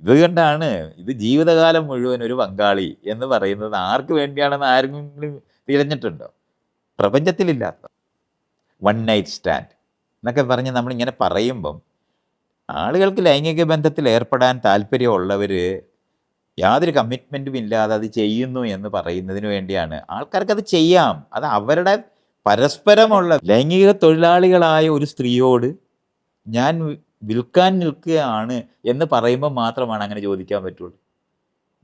ഇതുകൊണ്ടാണ് ഇത് ജീവിതകാലം മുഴുവൻ ഒരു പങ്കാളി എന്ന് പറയുന്നത് ആർക്ക് വേണ്ടിയാണെന്ന് ആരെങ്കിലും തിരഞ്ഞിട്ടുണ്ടോ? പ്രപഞ്ചത്തിലില്ലാത്ത വൺ നൈറ്റ് സ്റ്റാൻഡ് എന്നൊക്കെ പറഞ്ഞ് നമ്മളിങ്ങനെ പറയുമ്പം ആളുകൾക്ക് ലൈംഗിക ബന്ധത്തിൽ ഏർപ്പെടാൻ താല്പര്യമുള്ളവർ യാതൊരു കമ്മിറ്റ്മെൻറ്റും ഇല്ലാതെ അത് ചെയ്യുന്നു എന്ന് പറയുന്നതിന് വേണ്ടിയാണ്. ആൾക്കാർക്ക് അത് ചെയ്യാം. അത് അവരുടെ പരസ്പരമുള്ള ലൈംഗിക തൊഴിലാളികളായ ഒരു സ്ത്രീയോട് ഞാൻ വിൽക്കാൻ നിൽക്കുകയാണ് എന്ന് പറയുമ്പോൾ മാത്രമാണ് അങ്ങനെ ചോദിക്കാൻ പറ്റുള്ളൂ.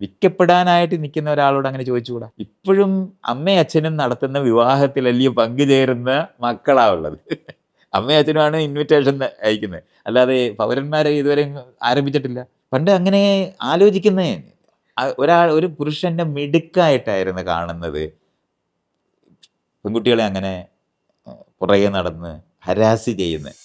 വിൽക്കപ്പെടാനായിട്ട് നിൽക്കുന്ന ഒരാളോട് അങ്ങനെ ചോദിച്ചുകൂടാ. ഇപ്പോഴും അമ്മയും അച്ഛനും നടത്തുന്ന വിവാഹത്തിലല്ലേ പങ്കുചേരുന്ന മക്കളാ ഉള്ളത്. അമ്മയും അച്ഛനുമാണ് ഇൻവിറ്റേഷൻ അയക്കുന്നത്, അല്ലാതെ പൗരന്മാരെ ഇതുവരെ ആരംഭിച്ചിട്ടില്ല. പണ്ട് അങ്ങനെ ആലോചിക്കുന്നേ ഒരു പുരുഷന്റെ മിടുക്കായിട്ടായിരുന്നു കാണുന്നത്. പെൺകുട്ടികളെ അങ്ങനെ പുറകെ നടന്ന് ഹരാസ് ചെയ്യുന്നത്.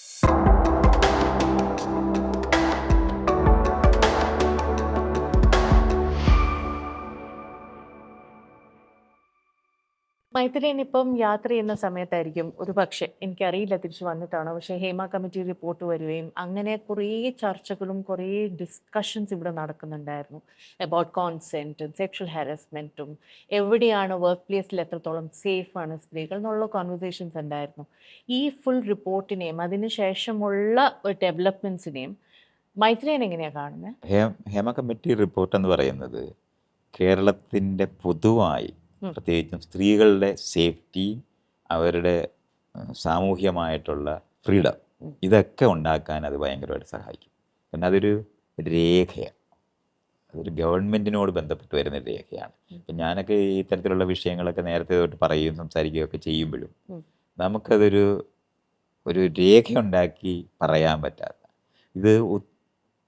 മൈഥിലീൻ ഇപ്പം യാത്ര ചെയ്യുന്ന സമയത്തായിരിക്കും ഒരു പക്ഷേ, എനിക്കറിയില്ല തിരിച്ചു വന്നിട്ടാണോ, പക്ഷേ ഹേമ കമ്മിറ്റി റിപ്പോർട്ട് വരികയും അങ്ങനെ കുറേ ചർച്ചകളും കുറേ ഡിസ്കഷൻസ് ഇവിടെ നടക്കുന്നുണ്ടായിരുന്നു അബൌട്ട് കോൺസെൻറ്റും സെക്ഷൽ ഹാരസ്മെൻറ്റും എവിടെയാണ് വർക്ക് പ്ലേസിൽ എത്രത്തോളം സേഫാണ് സ്ത്രീകൾ എന്നുള്ള കോൺവെർസേഷൻസ് ഉണ്ടായിരുന്നു. ഈ ഫുൾ റിപ്പോർട്ടിനെയും അതിന് ശേഷമുള്ള ഡെവലപ്മെൻറ്റ്സിനെയും മൈഥിലീൻ എങ്ങനെയാണ് കാണുന്നത്? ഹേമ കമ്മിറ്റി റിപ്പോർട്ട് എന്ന് പറയുന്നത് കേരളത്തിൻ്റെ പൊതുവായി പ്രത്യേകിച്ചും സ്ത്രീകളുടെ സേഫ്റ്റി, അവരുടെ സാമൂഹ്യമായിട്ടുള്ള ഫ്രീഡം, ഇതൊക്കെ ഉണ്ടാക്കാൻ അത് ഭയങ്കരമായിട്ട് സഹായിക്കും. കാരണം അതൊരു രേഖയാണ്, അതൊരു ഗവൺമെൻറ്റിനോട് ബന്ധപ്പെട്ട് വരുന്ന രേഖയാണ്. ഇപ്പം ഞാനൊക്കെ ഈ തരത്തിലുള്ള വിഷയങ്ങളൊക്കെ നേരത്തെ തൊട്ട് പറയുകയും സംസാരിക്കുകയൊക്കെ ചെയ്യുമ്പോഴും നമുക്കതൊരു രേഖ ഉണ്ടാക്കി പറയാൻ പറ്റാത്ത ഇത്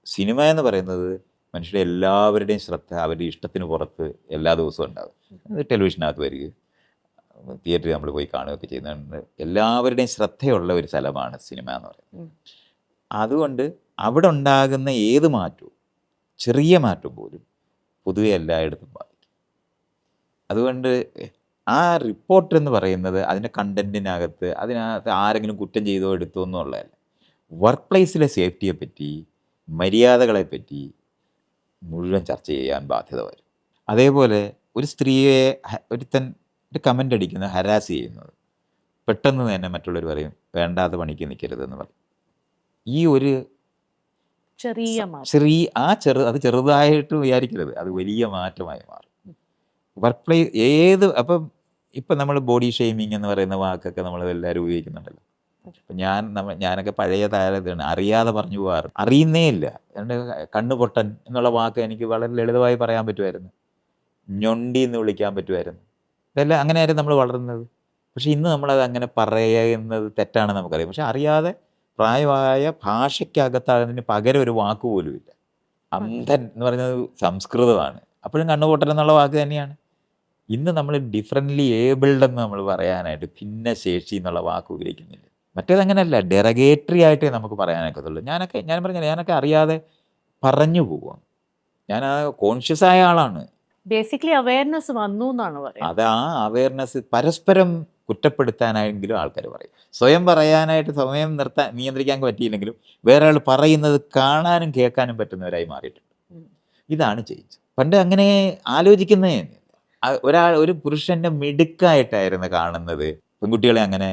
സിനിമ എന്ന് പറയുന്നത് മനുഷ്യരുടെ എല്ലാവരുടെയും ശ്രദ്ധ അവരുടെ ഇഷ്ടത്തിന് പുറത്ത് എല്ലാ ദിവസവും ഉണ്ടാകും. അത് ടെലിവിഷനകത്ത് വരികയും തിയേറ്ററിൽ നമ്മൾ പോയി കാണുകയൊക്കെ ചെയ്യുന്നുണ്ട്. എല്ലാവരുടെയും ശ്രദ്ധയുള്ള ഒരു സ്ഥലമാണ് സിനിമ എന്ന് പറയുന്നത്. അതുകൊണ്ട് അവിടെ ഉണ്ടാകുന്ന ഏത് മാറ്റവും, ചെറിയ മാറ്റം പോലും പൊതുവെ എല്ലായിടത്തും ബാധിക്കും. അതുകൊണ്ട് ആ റിപ്പോർട്ട് എന്ന് പറയുന്നത് അതിൻ്റെ കണ്ടൻറ്റിനകത്ത് ആരെങ്കിലും കുറ്റം ചെയ്തോ എടുത്തോ എന്നുള്ളതല്ല. വർക്ക് പ്ലേസിലെ സേഫ്റ്റിയെ പറ്റി, മര്യാദകളെപ്പറ്റി മുഴുവൻ ചർച്ച ചെയ്യാൻ ബാധ്യത വരും. അതേപോലെ ഒരു സ്ത്രീയെ ഒരു കമൻ്റ് അടിക്കുന്നത്, ഹരാസ് ചെയ്യുന്നത്, പെട്ടെന്ന് തന്നെ മറ്റുള്ളവർ പറയും വേണ്ടാത്ത പണിക്ക് നിൽക്കരുതെന്ന് പറയും. ഈ ഒരു അത് ചെറുതായിട്ട് വിചാരിക്കരുത്, അത് വലിയ മാറ്റമായി മാറും. വർക്ക് പ്ലേസ് ഇപ്പം നമ്മൾ ബോഡി ഷെയ്മിങ് എന്ന് പറയുന്ന വാക്കൊക്കെ നമ്മൾ എല്ലാവരും ഉപയോഗിക്കുന്നുണ്ടല്ലോ. അപ്പം ഞാനൊക്കെ പഴയ താരതയാണ്, അറിയാതെ പറഞ്ഞു പോകാറ്, അറിയുന്നേ ഇല്ല. എൻ്റെ കണ്ണുപൊട്ടൻ എന്നുള്ള വാക്ക് എനിക്ക് വളരെ ലളിതമായി പറയാൻ പറ്റുമായിരുന്നു, ഞൊണ്ടി എന്ന് വിളിക്കാൻ പറ്റുമായിരുന്നു. ഇതെല്ലാം അങ്ങനെയായിരുന്നു നമ്മൾ വളർന്നത്. പക്ഷേ ഇന്ന് നമ്മളത് അങ്ങനെ പറയുന്നത് തെറ്റാണെന്ന് നമുക്കറിയാം. പക്ഷെ അറിയാതെ പ്രായമായ ഭാഷയ്ക്കകത്താകുന്നതിന് പകരം ഒരു വാക്ക് പോലും ഇല്ല. അന്ധൻ എന്ന് പറയുന്നത് സംസ്കൃതമാണ്, അപ്പോഴും കണ്ണുപൊട്ടൻ എന്നുള്ള വാക്ക് തന്നെയാണ്. ഇന്ന് നമ്മൾ ഡിഫറൻ്റ്ലി ഏബിൾഡ് എന്ന് നമ്മൾ പറയാനായിട്ട് ഭിന്നശേഷി എന്നുള്ള വാക്ക് ഉപയോഗിക്കുന്നില്ല. മറ്റേതങ്ങനെയല്ല, ഡെറഗേറ്ററി ആയിട്ടേ നമുക്ക് പറയാനൊക്കത്തുള്ളൂ. ഞാനൊക്കെ അറിയാതെ പറഞ്ഞു പോവാം. ഞാൻ ആ കോൺഷ്യസ് ആയ ആളാണ്. ബേസിക്കലി അവയർനെസ് വന്നു എന്നാണ് പറയുന്നത്. അത് ആ അവയർനെസ് പരസ്പരം കുറ്റപ്പെടുത്താനായെങ്കിലും ആൾക്കാർ പറയും. സ്വയം പറയാനായിട്ട് സമയം നിയന്ത്രിക്കാൻ പറ്റിയില്ലെങ്കിലും വേറെ ആൾ പറയുന്നത് കാണാനും കേൾക്കാനും പറ്റുന്നവരായി മാറിയിട്ടുണ്ട്. ഇതാണ് ചേഞ്ച്. പണ്ട് അങ്ങനെ ആലോചിക്കുന്നേ ഒരു പുരുഷന്റെ മിടുക്കായിട്ടായിരുന്നു കാണുന്നത്. പെൺകുട്ടികളെ അങ്ങനെ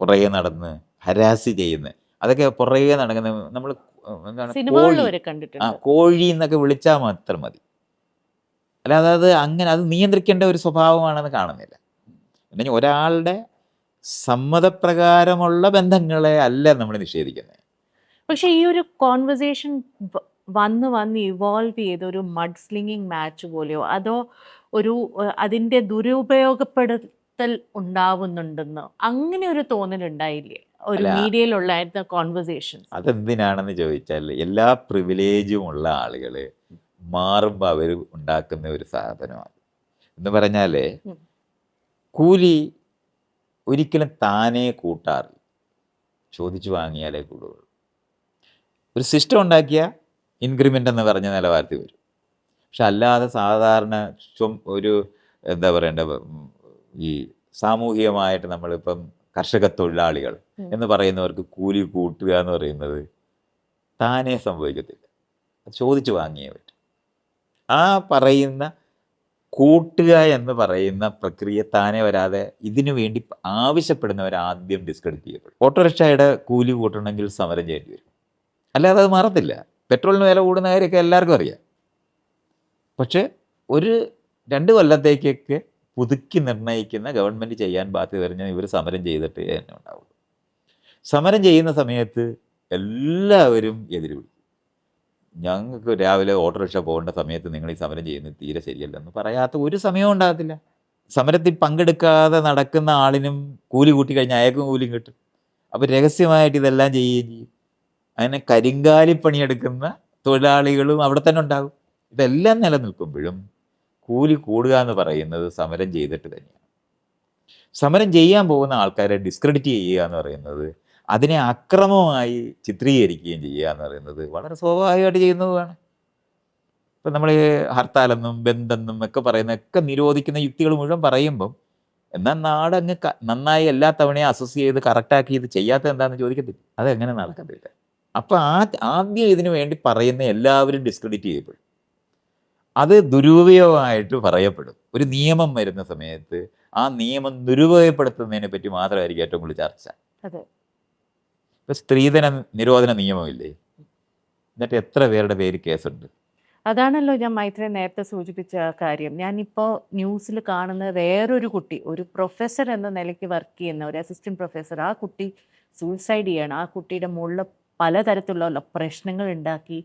പുറകെ നടന്ന് ഹരാസ് ചെയ്യുന്നത്, അതൊക്കെ പുറകെ നടക്കുന്ന നമ്മൾ എന്താണ് കോഴി എന്നൊക്കെ വിളിച്ചാൽ മാത്രം മതി. അല്ലാതെ അത് നിയന്ത്രിക്കേണ്ട ഒരു സ്വഭാവമാണെന്ന് കാണുന്നില്ല. അല്ലെങ്കിൽ ഒരാളുടെ സമ്മതപ്രകാരമുള്ള ബന്ധങ്ങളെ അല്ല നമ്മൾ നിഷേധിക്കുന്നത്. പക്ഷേ ഈ ഒരു കോൺവെർസേഷൻ വന്ന് ഇവോൾവ് ചെയ്ത ഒരു മഡ് സ്ലിങ്ങിങ് മാച്ച് പോലെയോ അതോ അതിൻ്റെ ദുരുപയോഗപ്പെടുത്തൽ ഉണ്ടാവുന്നുണ്ടെന്നോ അങ്ങനെ ഒരു തോന്നലുണ്ടായില്ലേ ഒരു മീഡിയയിലുള്ള കോൺവെർസേഷൻ? അതെന്തിനാണെന്ന് ചോദിച്ചാൽ എല്ലാ പ്രിവിലേജും ഉള്ള ആളുകൾ മാറുമ്പോൾ അവർ ഉണ്ടാക്കുന്ന ഒരു സാധനമാണ്. എന്ന് പറഞ്ഞാൽ കൂലി ഒരിക്കലും താനേ കൂട്ടാറില്ല, ചോദിച്ചു വാങ്ങിയാലേ കൂടുകയുള്ളൂ. ഒരു സിസ്റ്റം ഉണ്ടാക്കിയ ഇൻക്രിമെൻ്റ് എന്ന് പറഞ്ഞ നിലവാരത്തിൽ വരും. പക്ഷെ അല്ലാതെ സാധാരണ എന്താ പറയേണ്ട, ഈ സാമൂഹികമായിട്ട് നമ്മളിപ്പം കർഷക തൊഴിലാളികൾ എന്ന് പറയുന്നവർക്ക് കൂലി കൂട്ടുക എന്ന് പറയുന്നത് താനേ സംഭവിക്കത്തില്ല. ചോദിച്ചു വാങ്ങിയേ പറ്റും. ആ പറയുന്ന കൂട്ടുക എന്ന് പറയുന്ന പ്രക്രിയ താനെ വരാതെ ഇതിനു വേണ്ടി ആവശ്യപ്പെടുന്നവർ ആദ്യം ഡിസ്ക്രെഡിറ്റ് ചെയ്യപ്പെടും. ഓട്ടോറിക്ഷയുടെ കൂലി കൂട്ടണമെങ്കിൽ സമരം ചെയ്യേണ്ടി വരും, അല്ലാതെ അത് മാറത്തില്ല. പെട്രോളിന് വില കൂടുന്ന കാര്യമൊക്കെ എല്ലാവർക്കും അറിയാം. പക്ഷേ ഒരു 2 കൊല്ലത്തേക്കൊക്കെ പുതുക്കി നിർണ്ണയിക്കുന്ന ഗവൺമെൻറ് ചെയ്യാൻ ബാധ്യത പറഞ്ഞാൽ ഇവർ സമരം ചെയ്തിട്ട് തന്നെ ഉണ്ടാവുള്ളൂ. സമരം ചെയ്യുന്ന സമയത്ത് എല്ലാവരും എതിര് വിളിക്കും. ഞങ്ങൾക്ക് രാവിലെ ഓട്ടോറിക്ഷ പോകേണ്ട സമയത്ത് നിങ്ങൾ ഈ സമരം ചെയ്യുന്നത് തീരെ ശരിയല്ലെന്ന് പറയാത്ത ഒരു സമയവും ഉണ്ടാകത്തില്ല. സമരത്തിൽ പങ്കെടുക്കാതെ നടക്കുന്ന ആളിനും കൂലി കൂട്ടി കഴിഞ്ഞാൽ അയാൾക്കും കൂലിയും കിട്ടും. അപ്പോൾ രഹസ്യമായിട്ട് ഇതെല്ലാം ചെയ്യുകയും ചെയ്യും. അങ്ങനെ കരിങ്കാലി പണിയെടുക്കുന്ന തൊഴിലാളികളും അവിടെ തന്നെ ഉണ്ടാകും. ഇതെല്ലാം നിലനിൽക്കുമ്പോഴും കൂലി കൂടുക എന്ന് പറയുന്നത് സമരം ചെയ്തിട്ട് തന്നെയാണ്. സമരം ചെയ്യാൻ പോകുന്ന ആൾക്കാരെ ഡിസ്ക്രെഡിറ്റ് ചെയ്യുക എന്ന് പറയുന്നത്, അതിനെ അക്രമമായി ചിത്രീകരിക്കുകയും ചെയ്യുക എന്ന് പറയുന്നത് വളരെ സ്വാഭാവികമായിട്ട് ചെയ്യുന്നതുമാണ്. ഇപ്പം നമ്മൾ ഹർത്താലെന്നും ബന്ദെന്നും ഒക്കെ പറയുന്നതൊക്കെ നിരോധിക്കുന്ന യുക്തികൾ മുഴുവൻ പറയുമ്പം, എന്നാൽ നാടങ്ങ് നന്നായി എല്ലാ തവണയും അസസ് ചെയ്ത് കറക്റ്റാക്കി ഇത് ചെയ്യാത്തത് എന്താണെന്ന് ചോദിക്കത്തില്ല. അതെങ്ങനെ നടക്കത്തില്ല. അപ്പം ആദ്യം ഇതിനു വേണ്ടി പറയുന്ന എല്ലാവരും ഡിസ്ക്രെഡിറ്റ് ചെയ്യപ്പെടും. അത് ദുരുപയോഗമായിട്ട് പറയപ്പെടും. ഒരു നിയമം വരുന്ന സമയത്ത് ആ നിയമം ദുരുപയോഗപ്പെടുത്തുന്നതിനെ പറ്റി മാത്രമായിരിക്കും ഏറ്റവും കൂടുതൽ ചർച്ച. അതെ. ഇപ്പം സ്ത്രീധന നിരോധന നിയമമില്ലേ, എന്നിട്ട് എത്ര പേരുടെ പേര് കേസുണ്ട്? അതാണല്ലോ ഞാൻ മൈത്രി നേരത്തെ സൂചിപ്പിച്ച കാര്യം. ഞാനിപ്പോൾ ന്യൂസിൽ കാണുന്ന വേറൊരു കുട്ടി, ഒരു പ്രൊഫസർ എന്ന നിലയ്ക്ക് വർക്ക് ചെയ്യുന്ന ഒരു അസിസ്റ്റന്റ് പ്രൊഫസർ, ആ കുട്ടി സൂയിസൈഡ് ചെയ്യണം. ആ കുട്ടിയുടെ മുകളിൽ പലതരത്തിലുള്ള പ്രശ്നങ്ങൾ ഉണ്ടാക്കി,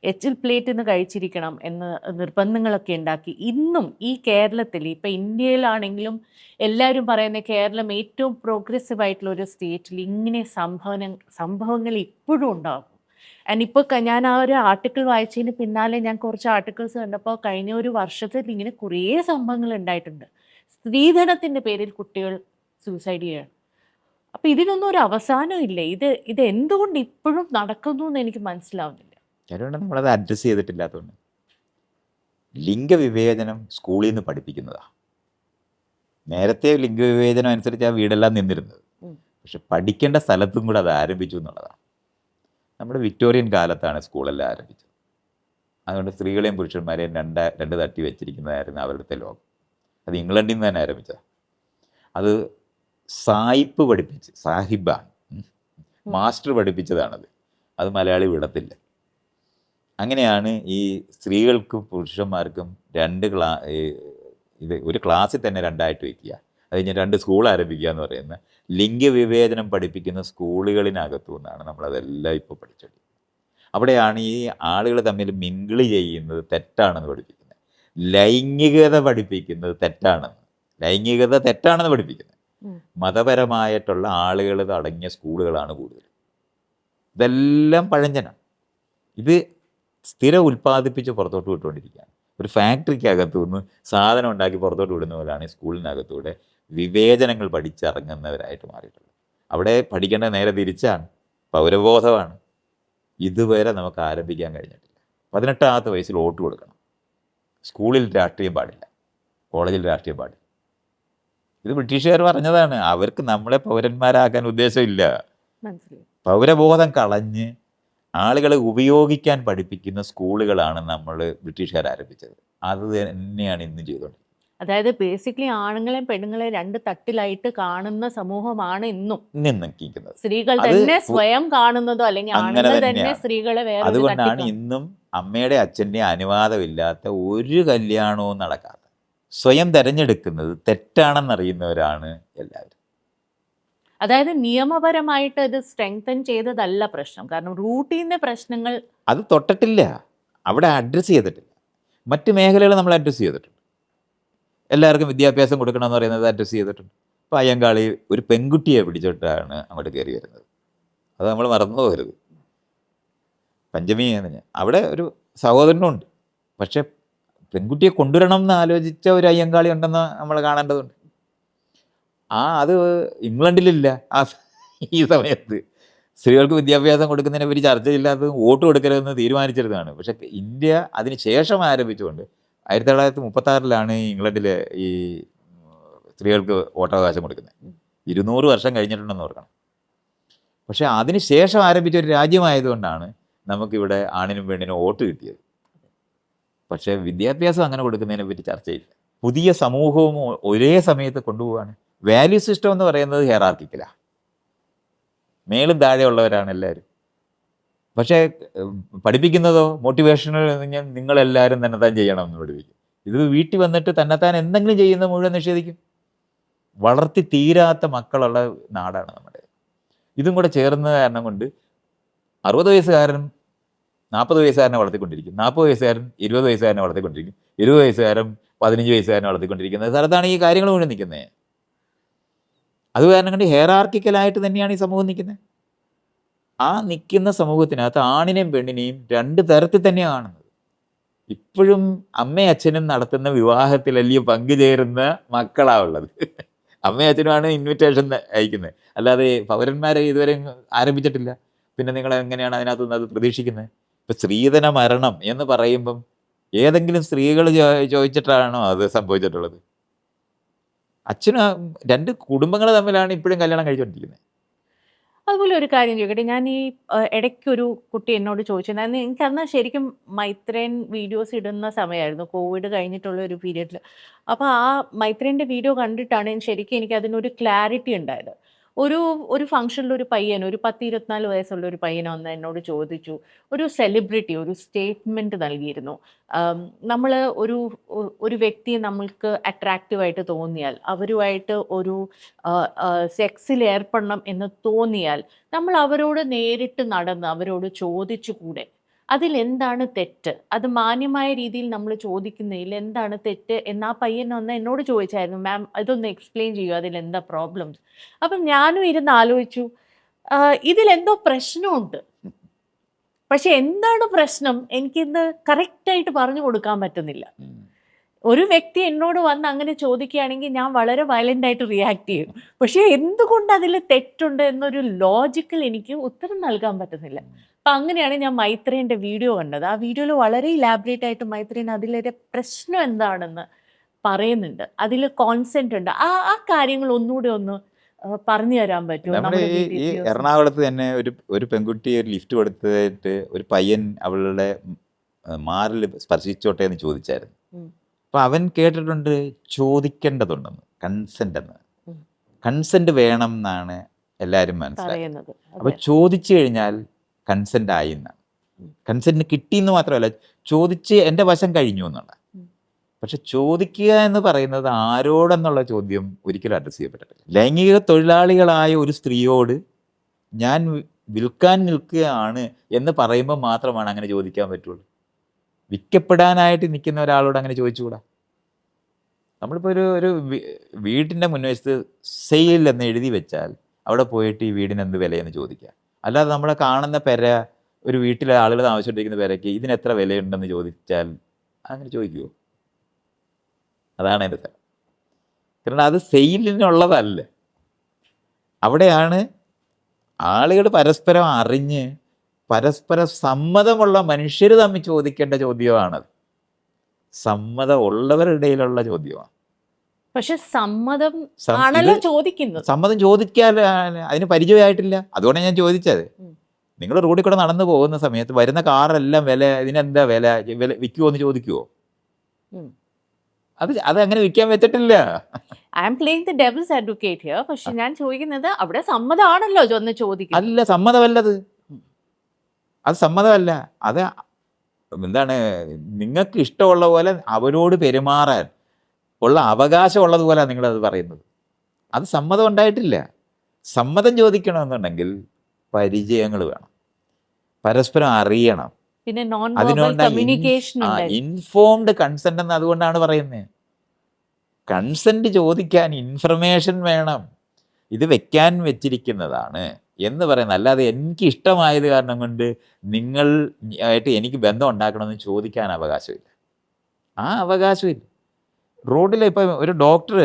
എച്ചിൽ പ്ലേറ്റ് നിന്ന് കഴിച്ചിരിക്കണം എന്ന നിർബന്ധങ്ങളൊക്കെ ഉണ്ടാക്കി. ഇന്നും ഈ കേരളത്തിൽ, ഇപ്പം ഇന്ത്യയിലാണെങ്കിലും എല്ലാവരും പറയുന്ന കേരളം ഏറ്റവും പ്രോഗ്രസീവ് ആയിട്ടുള്ള ഒരു സ്റ്റേറ്റിൽ ഇങ്ങനെ സംഭവങ്ങൾ ഇപ്പോഴും ഉണ്ടാകും. ആൻഡ് ഇപ്പോൾ ഞാൻ ആ ഒരു ആർട്ടിക്കിൾ വായിച്ചതിന് പിന്നാലെ ഞാൻ കുറച്ച് ആർട്ടിക്കിൾസ് കണ്ടപ്പോൾ കഴിഞ്ഞ ഒരു വർഷത്തിൽ ഇങ്ങനെ കുറേ സംഭവങ്ങൾ ഉണ്ടായിട്ടുണ്ട്. സ്ത്രീധനത്തിൻ്റെ പേരിൽ കുട്ടികൾ സൂയിസൈഡ് ചെയ്യണം. അപ്പോൾ ഇതിനൊന്നും ഒരു അവസാനം ഇല്ലേ? ഇത് എന്തുകൊണ്ട് ഇപ്പോഴും നടക്കുന്നു എന്ന് എനിക്ക് മനസ്സിലാവുന്നില്ല. കാരണം നമ്മളത് അഡ്രസ്സ് ചെയ്തിട്ടില്ലാത്തതുകൊണ്ട്. ലിംഗവിവേചനം സ്കൂളിൽ നിന്ന് പഠിപ്പിക്കുന്നതാണ്. നേരത്തെ ലിംഗവിവേചനം അനുസരിച്ച് ആ വീടെല്ലാം നിന്നിരുന്നത്, പക്ഷെ പഠിക്കേണ്ട സ്ഥലത്തും കൂടെ അത് ആരംഭിച്ചു എന്നുള്ളതാണ്. നമ്മുടെ വിക്ടോറിയൻ കാലത്താണ് സ്കൂളെല്ലാം ആരംഭിച്ചത്. അതുകൊണ്ട് സ്ത്രീകളെയും പുരുഷന്മാരെയും രണ്ട് തട്ടി വെച്ചിരിക്കുന്നതായിരുന്നു അവരുടെ ലോകം. അത് ഇംഗ്ലണ്ടിൽ നിന്ന് തന്നെ ആരംഭിച്ചത്. അത് സായിപ്പ് പഠിപ്പിച്ച്, സാഹിബാണ് മാസ്റ്റർ പഠിപ്പിച്ചതാണത്. അത് മലയാളി വിടത്തില്ല. അങ്ങനെയാണ് ഈ സ്ത്രീകൾക്കും പുരുഷന്മാർക്കും ഒരു ക്ലാസ്സിൽ തന്നെ 2ആയിട്ട് വയ്ക്കുക, അത് കഴിഞ്ഞ് 2 സ്കൂൾ ആരംഭിക്കുക എന്ന് പറയുന്ന ലിംഗവിവേചനം പഠിപ്പിക്കുന്ന സ്കൂളുകളിനകത്തു നിന്നാണ് നമ്മളതെല്ലാം ഇപ്പോൾ പഠിച്ചത്. അവിടെയാണ് ഈ ആളുകൾ തമ്മിൽ മിങ്കിൾ ചെയ്യുന്നത് തെറ്റാണെന്ന് പഠിപ്പിക്കുന്നത്, ലൈംഗികത പഠിപ്പിക്കുന്നത് തെറ്റാണെന്ന് പഠിപ്പിക്കുന്നത്. മതപരമായിട്ടുള്ള ആളുകൾ അടങ്ങിയ സ്കൂളുകളാണ് കൂടുതൽ. ഇതെല്ലാം പഴഞ്ചനാണ്. ഇത് സ്ഥിരം ഉൽപ്പാദിപ്പിച്ച് പുറത്തോട്ട് വിട്ടുകൊണ്ടിരിക്കുകയാണ്. ഒരു ഫാക്ടറിക്കകത്തു നിന്ന് സാധനം ഉണ്ടാക്കി പുറത്തോട്ട് വിടുന്ന പോലെയാണ് ഈ സ്കൂളിനകത്തൂടെ വിവേചനങ്ങൾ പഠിച്ചിറങ്ങുന്നവരായിട്ട് മാറിയിട്ടുള്ളത്. അവിടെ പഠിക്കേണ്ട നേരെ തിരിച്ചാണ്, പൗരബോധമാണ്. ഇതുവരെ നമുക്ക് ആരംഭിക്കാൻ കഴിഞ്ഞിട്ടില്ല. 18ാമത്തെ വയസ്സിൽ വോട്ട് കൊടുക്കണം. സ്കൂളിൽ രാഷ്ട്രീയം പാടില്ല, കോളേജിൽ രാഷ്ട്രീയം പാടില്ല. ഇത് ബ്രിട്ടീഷുകാർ പറഞ്ഞതാണ്. അവർക്ക് നമ്മളെ പൗരന്മാരാക്കാൻ ഉദ്ദേശമില്ല. പൗരബോധം കളഞ്ഞ് ആളുകളെ ഉപയോഗിക്കാൻ പഠിപ്പിക്കുന്ന സ്കൂളുകളാണ് നമ്മൾ ബ്രിട്ടീഷുകാർ ആരംഭിച്ചത്. അത് തന്നെയാണ് ഇന്ന് ചെയ്തുകൊണ്ടിരിക്കുന്നത്. അതായത് ബേസിക്കലി ആണുങ്ങളെയും പെണ്ണുങ്ങളെയും 2 തട്ടിലായിട്ട് കാണുന്ന സമൂഹമാണ് ഇന്നും നിൽക്കുന്നത്. സ്ത്രീകൾ തന്നെ സ്വയം കാണുന്നതോ അല്ലെങ്കിൽ ആണുങ്ങൾ തന്നെ സ്ത്രീകളെ വേറെ. അതുകൊണ്ടാണ് ഇന്നും അമ്മയുടെ അച്ഛൻ്റെ അനുവാദമില്ലാത്ത ഒരു കല്യാണവും നടക്കാത്ത. സ്വയം തിരഞ്ഞെടുക്കുന്നത് തെറ്റാണെന്നറിയുന്നവരാണ് എല്ലാവരും. അതായത് നിയമപരമായിട്ട് ഇത് സ്ട്രെങ്തൻ ചെയ്തതല്ല പ്രശ്നം. കാരണം റൂട്ടിൽ നിന്ന് പ്രശ്നങ്ങൾ അത് തൊട്ടിട്ടില്ല, അവിടെ അഡ്രസ്സ് ചെയ്തിട്ടില്ല. മറ്റ് മേഖലകൾ നമ്മൾ അഡ്രസ്സ് ചെയ്തിട്ടുണ്ട്. എല്ലാവർക്കും വിദ്യാഭ്യാസം കൊടുക്കണമെന്ന് പറയുന്നത് അഡ്രസ്സ് ചെയ്തിട്ടുണ്ട്. ഇപ്പോൾ അയ്യങ്കാളി ഒരു പെൺകുട്ടിയെ പിടിച്ചിട്ടാണ് അങ്ങോട്ട് കയറി വരുന്നത്. അത് നമ്മൾ മറന്നു പോകരുത്. പഞ്ചമി എന്ന് അവിടെ ഒരു സഹോദരനുണ്ട്, പക്ഷെ പെൺകുട്ടിയെ കൊണ്ടുവരണം എന്ന് ആലോചിച്ച ഒരു അയ്യങ്കാളി ഉണ്ടെന്ന് നമ്മൾ കാണേണ്ടതുണ്ട്. അത് ഇംഗ്ലണ്ടിലില്ല. ഈ സമയത്ത് സ്ത്രീകൾക്ക് വിദ്യാഭ്യാസം കൊടുക്കുന്നതിനെ പറ്റി ചർച്ചയില്ലാത്തതും വോട്ട് കൊടുക്കരുതെന്ന് തീരുമാനിച്ചിരുന്നതാണ്. പക്ഷെ ഇന്ത്യ അതിന് ശേഷം ആരംഭിച്ചുകൊണ്ട് 1936 ഇംഗ്ലണ്ടിൽ ഈ സ്ത്രീകൾക്ക് വോട്ടവകാശം കൊടുക്കുന്നത്. 200 വർഷം കഴിഞ്ഞിട്ടുണ്ടെന്ന് ഓർക്കണം. പക്ഷേ അതിന് ശേഷം ആരംഭിച്ച ഒരു രാജ്യമായതുകൊണ്ടാണ് നമുക്കിവിടെ ആണിനും പെണ്ണിനും വോട്ട് കിട്ടിയത്. പക്ഷേ വിദ്യാഭ്യാസം അങ്ങനെ കൊടുക്കുന്നതിനെ പറ്റി ചർച്ചയില്ല. പുതിയ സമൂഹവും ഒരേ സമയത്ത് കൊണ്ടുപോവാണ്. വാല്യൂ സിസ്റ്റം എന്ന് പറയുന്നത് ഹെയറാർക്കിക്കലാണ്. മേലും താഴെയുള്ളവരാണ് എല്ലാവരും. പക്ഷേ പഠിപ്പിക്കുന്നതോ മോട്ടിവേഷണൽ എന്ന് നിങ്ങളെല്ലാവരും തന്നെത്താൻ ചെയ്യണമെന്ന് പഠിപ്പിക്കും. ഇത് വീട്ടിൽ വന്നിട്ട് തന്നെത്താൻ എന്തെങ്കിലും ചെയ്യുന്ന മുഴുവൻ നിഷേധിക്കും. വളർത്തി തീരാത്ത മക്കളുള്ള നാടാണ് നമ്മുടെ. ഇതും കൂടെ ചേർന്ന കാരണം കൊണ്ട് 60 വയസ്സുകാരൻ 40 വയസ്സുകാരനെ വളർത്തിക്കൊണ്ടിരിക്കും, 40 വയസ്സുകാരൻ 20 വയസ്സുകാരനെ വളർത്തിക്കൊണ്ടിരിക്കും, 20 വയസ്സുകാരൻ 15 വയസ്സുകാരനെ വളർത്തിക്കൊണ്ടിരിക്കുന്ന സ്ഥലത്താണ് ഈ കാര്യങ്ങൾ മുഴുവൻ നിൽക്കുന്നത്. അത് കാരണം കൊണ്ട് ഹെയറാർക്കിക്കലായിട്ട് തന്നെയാണ് ഈ സമൂഹം നിൽക്കുന്നത്. ആ നിൽക്കുന്ന സമൂഹത്തിനകത്ത് ആണിനെയും പെണ്ണിനെയും 2 തരത്തിൽ തന്നെയാണ് കാണുന്നത്. ഇപ്പോഴും അമ്മയും അച്ഛനും നടത്തുന്ന വിവാഹത്തിലല്ലേ പങ്കുചേരുന്ന മക്കളാണ് ഉള്ളത്. അമ്മയും അച്ഛനുമാണ് ഇൻവിറ്റേഷൻ അയക്കുന്നത്, അല്ലാതെ പൗരന്മാരെ ഇതുവരെ ആരംഭിച്ചിട്ടില്ല. പിന്നെ നിങ്ങൾ എങ്ങനെയാണ് അതിനകത്തുനിന്ന് അത് പ്രതീക്ഷിക്കുന്നത്? ഇപ്പം സ്ത്രീധന മരണം എന്ന് പറയുമ്പം ഏതെങ്കിലും സ്ത്രീകൾ ചോദിച്ചിട്ടാണോ അത് സംഭവിച്ചിട്ടുള്ളത്? അച്ഛനും 2 കുടുംബങ്ങൾ തമ്മിലാണ് ഇപ്പോഴും കല്യാണം കഴിച്ചുകൊണ്ടിരിക്കുന്നത്. അതുപോലെ ഒരു കാര്യം ചോദിക്കട്ടെ, ഞാൻ ഈ ഇടയ്ക്കൊരു കുട്ടി എന്നോട് ചോദിച്ചിട്ടുണ്ടായിരുന്നു. എനിക്കന്ന് ശരിക്കും മൈത്രേൻ വീഡിയോസ് ഇടുന്ന സമയമായിരുന്നു, കോവിഡ് കഴിഞ്ഞിട്ടുള്ള ഒരു പീരീഡിൽ. അപ്പോൾ ആ മൈത്രേൻ്റെ വീഡിയോ കണ്ടിട്ടാണ് ശരിക്കും എനിക്ക് അതിനൊരു ക്ലാരിറ്റി ഉണ്ടായത്. ഒരു ഫംഗ്ഷനിൽ ഒരു പയ്യൻ, ഒരു 10-24 വയസ്സുള്ള ഒരു പയ്യൻ വന്ന് എന്നോട് ചോദിച്ചു, ഒരു സെലിബ്രിറ്റി ഒരു സ്റ്റേറ്റ്മെൻറ്റ് നൽകിയിരുന്നു. നമ്മൾ ഒരു വ്യക്തിയെ നമ്മൾക്ക് അട്രാക്റ്റീവായിട്ട് തോന്നിയാൽ, അവരുമായിട്ട് ഒരു സെക്സിൽ ഏർപ്പെടണം എന്ന് തോന്നിയാൽ നമ്മൾ അവരോട് നേരിട്ട് നടന്ന് അവരോട് ചോദിച്ചുകൂടെ? അതിലെന്താണ് തെറ്റ്? അത് മാന്യമായ രീതിയിൽ നമ്മൾ ചോദിക്കുന്നതിൽ എന്താണ് തെറ്റ് എന്ന് ആ പയ്യൻ വന്ന് എന്നോട് ചോദിച്ചായിരുന്നു. മാം ഇതൊന്ന് എക്സ്പ്ലെയിൻ ചെയ്യൂ, അതിലെന്താ പ്രോബ്ലംസ്? അപ്പം ഞാനും ഇരുന്ന് ആലോചിച്ചു, ഇതിലെന്തോ പ്രശ്നമുണ്ട്. പക്ഷെ എന്താണ് പ്രശ്നം എനിക്കിന്ന് കറക്റ്റായിട്ട് പറഞ്ഞു കൊടുക്കാൻ പറ്റുന്നില്ല. ഒരു വ്യക്തി എന്നോട് വന്ന് അങ്ങനെ ചോദിക്കുകയാണെങ്കിൽ ഞാൻ വളരെ വയലൻ്റ് ആയിട്ട് റിയാക്ട് ചെയ്യും. പക്ഷേ എന്തുകൊണ്ട് അതിൽ തെറ്റുണ്ട് എന്നൊരു ലോജിക്കൽ എനിക്ക് ഉത്തരം നൽകാൻ പറ്റുന്നില്ല. അപ്പം അങ്ങനെയാണ് ഞാൻ മൈത്രേൻ്റെ വീഡിയോ കണ്ടത്. ആ വീഡിയോയിൽ വളരെ ഇലാബറേറ്റ് ആയിട്ട് മൈത്രേൻ അതിലൊരു പ്രശ്നം എന്താണെന്ന് പറയുന്നുണ്ട്. അതിൽ കോൺസെൻറ്റ് ഉണ്ട്. ആ കാര്യങ്ങൾ ഒന്നുകൂടെ ഒന്ന് പറഞ്ഞു തരാൻ പറ്റുമോ? നമ്മുടെ ഈ എറണാകുളത്ത് തന്നെ ഒരു പെൺകുട്ടി ഒരു ലിഫ്റ്റ് കൊടുത്തിട്ട് ഒരു പയ്യൻ അവളുടെ മാറിൽ സ്പർശിച്ചോട്ടെ എന്ന് ചോദിച്ചായിരുന്നു. അപ്പം അവൻ കേട്ടിട്ടുണ്ട് ചോദിക്കേണ്ടതുണ്ടെന്ന്, കൺസെൻ്റ് എന്ന്. കൺസെൻ്റ് വേണം എന്നാണ് എല്ലാവരും മനസ്സിലാക്കുന്നത്. അപ്പോൾ ചോദിച്ചു കഴിഞ്ഞാൽ കൺസെൻ്റ് ആയി എന്നാണ്. കൺസെൻറ്റ് കിട്ടിയെന്ന് മാത്രമല്ല, ചോദിച്ച് എൻ്റെ വശം കഴിഞ്ഞു എന്നുള്ള. പക്ഷെ ചോദിക്കുക എന്ന് പറയുന്നത് ആരോടെന്നുള്ള ചോദ്യം ഒരിക്കലും അഡ്രസ്സ് ചെയ്യപ്പെട്ടിട്ടില്ല. ലൈംഗിക തൊഴിലാളികളായ ഒരു സ്ത്രീയോട് ഞാൻ വിൽക്കാൻ നിൽക്കുകയാണ് എന്ന് പറയുമ്പോൾ മാത്രമാണ് അങ്ങനെ ചോദിക്കാൻ പറ്റുള്ളൂ. വിൽക്കപ്പെടാനായിട്ട് നിൽക്കുന്ന ഒരാളോട് അങ്ങനെ ചോദിച്ചുകൂടാ. നമ്മളിപ്പോൾ ഒരു വീടിൻ്റെ മുൻവശത്ത് സെയിൽ എന്ന് എഴുതി വെച്ചാൽ അവിടെ പോയിട്ട് ഈ വീടിന് എന്ത് വിലയെന്ന് ചോദിക്കുക. അല്ലാതെ നമ്മളെ കാണുന്ന പെര, ഒരു വീട്ടിലെ ആളുകൾ താമസിച്ചുകൊണ്ടിരിക്കുന്ന പെരയ്ക്ക് ഇതിന് എത്ര വിലയുണ്ടെന്ന് ചോദിച്ചാൽ അങ്ങനെ ചോദിക്കുമോ? അതാണ് എൻ്റെ സ്ഥലം. കാരണം അത് സെയിലിനുള്ളതല്ല. അവിടെയാണ് ആളുകൾ പരസ്പരം അറിഞ്ഞ് പരസ്പര സമ്മതമുള്ള മനുഷ്യർ തമ്മിൽ ചോദിക്കേണ്ട ചോദ്യമാണത്. സമ്മതം ഉള്ളവരുടെ ഇടയിലുള്ള ചോദ്യമാണ്. പക്ഷെ സമ്മതം ആണല്ലോ ചോദിക്കുന്നത്. സമ്മതം ചോദിക്കാൻ അതിന് പരിചയമായിട്ടില്ല. അതുകൊണ്ടാണ് ഞാൻ ചോദിച്ചത്. നിങ്ങൾ റോഡിൽ കൂടെ നടന്നു പോകുന്ന സമയത്ത് വരുന്ന കാറെല്ലാം വില, ഇതിനെന്താ വില, വിൽക്കുമോ എന്ന് ചോദിക്കുമോ? അതങ്ങനെ വിൽക്കാൻ വെച്ചിട്ടില്ല. I am playing the devil's advocate here. പക്ഷെ ഞാൻ ചോദിക്കുന്നത് അവിടെ സമ്മതമാണല്ലോ ഒന്ന് ചോദിക്കുന്നത്. അല്ല, സമ്മതമല്ലത്. അത് സമ്മതമല്ല. അത് എന്താണ്, നിങ്ങൾക്ക് ഇഷ്ടമുള്ള പോലെ അവരോട് പെരുമാറാൻ ഉള്ള അവകാശം ഉള്ളതുപോലെയാണ് നിങ്ങളത് പറയുന്നത്. അത് സമ്മതം ഉണ്ടായിട്ടില്ല. സമ്മതം ചോദിക്കണമെന്നുണ്ടെങ്കിൽ പരിചയങ്ങൾ വേണം, പരസ്പരം അറിയണം. പിന്നെ നോൺ വെർബൽ കമ്മ്യൂണിക്കേഷൻ ഉണ്ട്. ഇൻഫോംഡ് കൺസെന്റ് എന്ന് അതുകൊണ്ടാണ് പറയുന്നത്. കൺസെന്റ് ചോദിക്കാൻ ഇൻഫർമേഷൻ വേണം. ഇത് വെച്ചിരിക്കുന്നതാണ് എന്ന് പറയുന്നത്. അല്ലാതെ എനിക്ക് ഇഷ്ടമായത് കാരണം കൊണ്ട് നിങ്ങൾ ആയിട്ട് എനിക്ക് ബന്ധം ഉണ്ടാക്കണമെന്ന് ചോദിക്കാൻ അവകാശമില്ല. ആ അവകാശമില്ല. റോഡിൽ ഇപ്പം ഒരു ഡോക്ടർ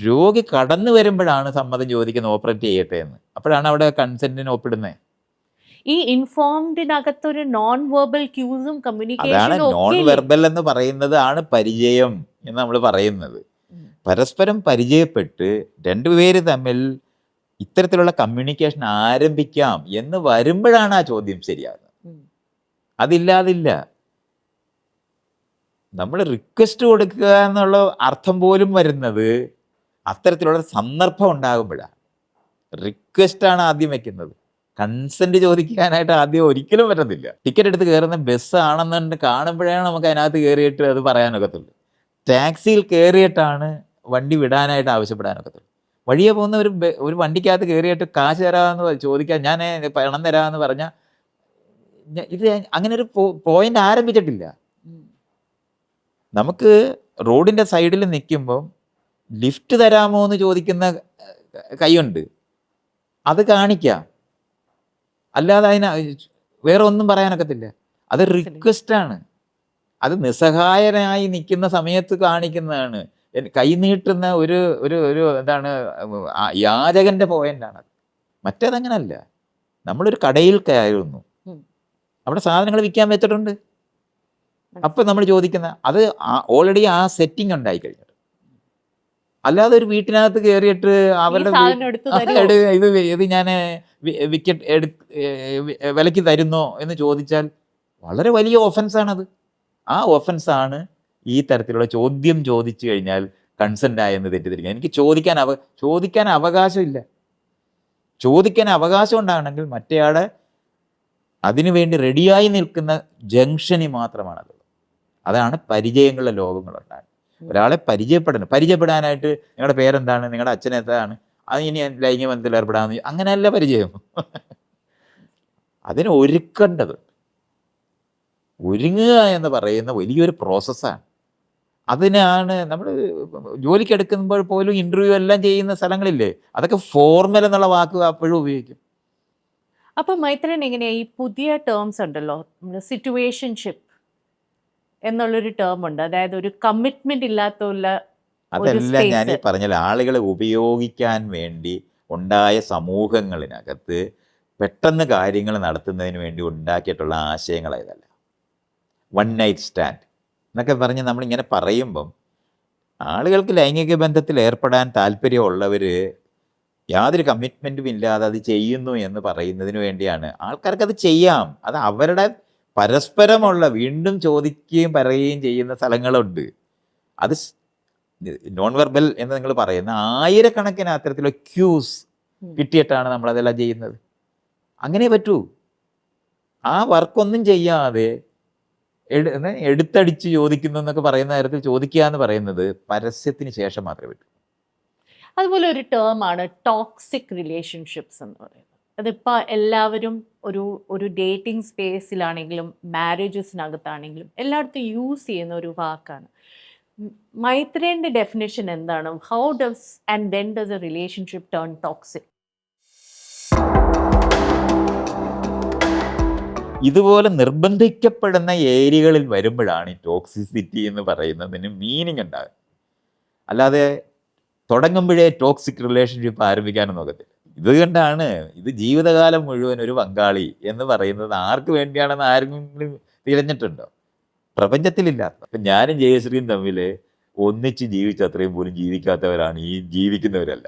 രോഗി കടന്നു വരുമ്പോഴാണ് സമ്മതം ചോദിക്കുന്നത്, ഓപ്പറേറ്റ് ചെയ്യട്ടെ എന്ന്. അപ്പോഴാണ് അവിടെ കൺസെന്റിന് ഒപ്പിടുന്നത്. ഈ ഇൻഫോംഡിനകത്തൊരു നോൺ വെർബൽ ക്യൂസും കമ്മ്യൂണിക്കേഷനും. അതാണ് നോൺ വെർബൽ എന്ന് പറയുന്നത്, ആണ് പരിചയം എന്ന് നമ്മൾ പറയുന്നത്. പരസ്പരം പരിചയപ്പെട്ട് രണ്ടുപേര് തമ്മിൽ ഇത്തരത്തിലുള്ള കമ്മ്യൂണിക്കേഷൻ ആരംഭിക്കാം എന്ന് വരുമ്പോഴാണ് ആ ചോദ്യം ശരിയാകുന്നത്. അതില്ലാതില്ല. നമ്മൾ റിക്വസ്റ്റ് കൊടുക്കുക എന്നുള്ള അർത്ഥം പോലും വരുന്നത് അത്തരത്തിലുള്ള സന്ദർഭം ഉണ്ടാകുമ്പോഴാണ്. റിക്വസ്റ്റാണ് ആദ്യം വെക്കുന്നത്. കൺസെൻറ്റ് ചോദിക്കാനായിട്ട് ആദ്യം ഒരിക്കലും പറ്റത്തില്ല. ടിക്കറ്റ് എടുത്ത് കയറുന്ന ബസ്സാണെന്നുണ്ട് കാണുമ്പോഴാണ് നമുക്ക് അതിനകത്ത് കയറിയിട്ട് അത് പറയാനൊക്കത്തുള്ളൂ. ടാക്സിയിൽ കയറിയിട്ടാണ് വണ്ടി വിടാനായിട്ട് ആവശ്യപ്പെടാനൊക്കത്തുള്ളൂ. വഴിയെ പോകുന്ന ഒരു വണ്ടിക്കകത്ത് കയറിയിട്ട് കാശ് തരാമെന്ന് ചോദിക്കാൻ ഞാൻ പണം തരാമെന്ന് പറഞ്ഞാൽ ഇത് അങ്ങനെ ഒരു പോയിന്റ് ആരംഭിച്ചിട്ടില്ല. നമുക്ക് റോഡിൻ്റെ സൈഡിൽ നിൽക്കുമ്പം ലിഫ്റ്റ് തരാമോ എന്ന് ചോദിക്കുന്ന കൈയുണ്ട്, അത് കാണിക്കാം. അല്ലാതെ വേറെ ഒന്നും പറയാനൊക്കത്തില്ല. അത് റിക്വസ്റ്റാണ്. അത് നിസ്സഹായനായി നിൽക്കുന്ന സമയത്ത് കാണിക്കുന്നതാണ്. കൈ നീട്ടുന്ന ഒരു ഒരു ഒരു എന്താണ് യാചകൻ്റെ പോയിൻ്റാണ്. മറ്റേതങ്ങനല്ല. നമ്മളൊരു കടയിൽ കയറുന്നു, അവിടെ സാധനങ്ങൾ വിൽക്കാൻ വെച്ചിട്ടുണ്ട്. അപ്പം നമ്മൾ ചോദിക്കുന്ന അത് ഓൾറെഡി ആ സെറ്റിംഗ് ഉണ്ടായി കഴിഞ്ഞിട്ട്. അല്ലാതെ ഒരു വീട്ടിനകത്ത് കയറിയിട്ട് അവരുടെ ഇത് ഞാൻ വിലയ്ക്ക് തരുന്നോ എന്ന് ചോദിച്ചാൽ വളരെ വലിയ ഒഫൻസാണത്. ആ ഒഫൻസാണ് ഈ തരത്തിലുള്ള ചോദ്യം ചോദിച്ചു കഴിഞ്ഞാൽ കൺസെൻ്റ് ആയെന്ന് തെറ്റിദ്ധരിക്കുക. എനിക്ക് ചോദിക്കാൻ അവകാശമില്ല. ചോദിക്കാൻ അവകാശം ഉണ്ടാകണമെങ്കിൽ മറ്റേയാളെ അതിനുവേണ്ടി റെഡിയായി നിൽക്കുന്ന ജംഗ്ഷനിൽ മാത്രമാണത്. അതാണ് പരിചയങ്ങളുടെ ലോകങ്ങളുണ്ടാകുന്നത്. ഒരാളെ പരിചയപ്പെടാനായിട്ട് നിങ്ങളുടെ പേരെന്താണ്, നിങ്ങളുടെ അച്ഛനെന്താണ്, അത് ഇനി ലൈംഗിക ബന്ധത്തിൽ ഏർപ്പെടാമെന്ന്, അങ്ങനെയല്ല പരിചയം. അതിന് ഒരുക്കേണ്ടതുണ്ട്. ഒരുങ്ങുക എന്ന് പറയുന്ന വലിയൊരു പ്രോസസ്സാണ്. അതിനാണ് നമ്മൾ ജോലിക്കെടുക്കുമ്പോൾ പോലും ഇൻ്റർവ്യൂ എല്ലാം ചെയ്യുന്ന സ്ഥലങ്ങളില്ലേ, അതൊക്കെ ഫോർമൽ എന്നുള്ള വാക്ക് അപ്പോഴും ഉപയോഗിക്കും. അപ്പം മൈത്രൻ എങ്ങനെയാ ഈ പുതിയ ടേംസ് ഉണ്ടല്ലോ, സിറ്റുവേഷൻഷിപ്പ് എന്നുള്ളൊരു ടേം ഉണ്ട്, അതായത് ഒരു കമ്മിറ്റ്മെന്റ് ഇല്ലാത്തുള്ള അതെല്ലാം ഞാൻ ഈ പറഞ്ഞ ആളുകളെ ഉപയോഗിക്കാൻ വേണ്ടി ഉണ്ടായ സമൂഹങ്ങളിനകത്ത് പെട്ടെന്ന് കാര്യങ്ങൾ നടത്തുന്നതിന് വേണ്ടി ഉണ്ടാക്കിയിട്ടുള്ള ആശയങ്ങളായതല്ല. വൺ നൈറ്റ് സ്റ്റാൻഡ് എന്നൊക്കെ പറഞ്ഞ് നമ്മളിങ്ങനെ പറയുമ്പം ആളുകൾക്ക് ലൈംഗിക ബന്ധത്തിൽ ഏർപ്പെടാൻ താല്പര്യമുള്ളവർ യാതൊരു കമ്മിറ്റ്മെൻറ്റും ഇല്ലാതെ അത് ചെയ്യുന്നു എന്ന് പറയുന്നതിന് വേണ്ടിയാണ്. ആൾക്കാർക്ക് അത് ചെയ്യാം. അത് അവരുടെ പരസ്പരമുള്ള വീണ്ടും ചോദിക്കുകയും പറയുകയും ചെയ്യുന്ന സ്ഥലങ്ങളുണ്ട്. അത് നോൺ വെർബൽ എന്ന് നിങ്ങൾ പറയുന്ന ആയിരക്കണക്കിന് അത്തരത്തിലുള്ള ക്യൂസ് കിട്ടിയിട്ടാണ് നമ്മളതെല്ലാം ചെയ്യുന്നത്. അങ്ങനെ പറ്റൂ. ആ വർക്കൊന്നും ചെയ്യാതെ എടുത്തടിച്ച് ചോദിക്കുന്നു എന്നൊക്കെ പറയുന്ന കാര്യത്തിൽ ചോദിക്കുക എന്ന് പറയുന്നത് പരസ്യത്തിന് ശേഷം മാത്രമേ പറ്റൂ. അതുപോലെ ഒരു ടേം ആണ് ടോക്സിക് റിലേഷൻഷിപ്സ് എന്ന് പറയുന്നത്. അതിപ്പോൾ എല്ലാവരും ഒരു ഡേറ്റിംഗ് സ്പേസിലാണെങ്കിലും മാരേജസിനകത്താണെങ്കിലും എല്ലായിടത്തും യൂസ് ചെയ്യുന്ന ഒരു വാക്കാണ്. മൈത്രേൻ്റെ ഡെഫിനേഷൻ എന്താണ്? How does and when does A relationship turn toxic? ഇതുപോലെ നിർബന്ധിക്കപ്പെടുന്ന ഏരിയകളിൽ വരുമ്പോഴാണ് ഈ ടോക്സിസിറ്റി എന്ന് പറയുന്നതിന് മീനിങ് ഉണ്ടാകുന്നത്. അല്ലാതെ തുടങ്ങുമ്പോഴേ ടോക്സിക് റിലേഷൻഷിപ്പ് ആരംഭിക്കാനും നോക്കത്തില്ല. ഇതുകൊണ്ടാണ് ഇത് ജീവിതകാലം മുഴുവൻ ഒരു പങ്കാളി എന്ന് പറയുന്നത് ആർക്ക് വേണ്ടിയാണെന്ന് ആരെങ്കിലും തിരഞ്ഞിട്ടുണ്ടോ? പ്രപഞ്ചത്തിലില്ലാത്ത. അപ്പം ഞാനും ജയശ്രീയും തമ്മിൽ ഒന്നിച്ച് ജീവിച്ച അത്രയും പോലും ജീവിക്കാത്തവരാണ് ഈ ജീവിക്കുന്നവരല്ല.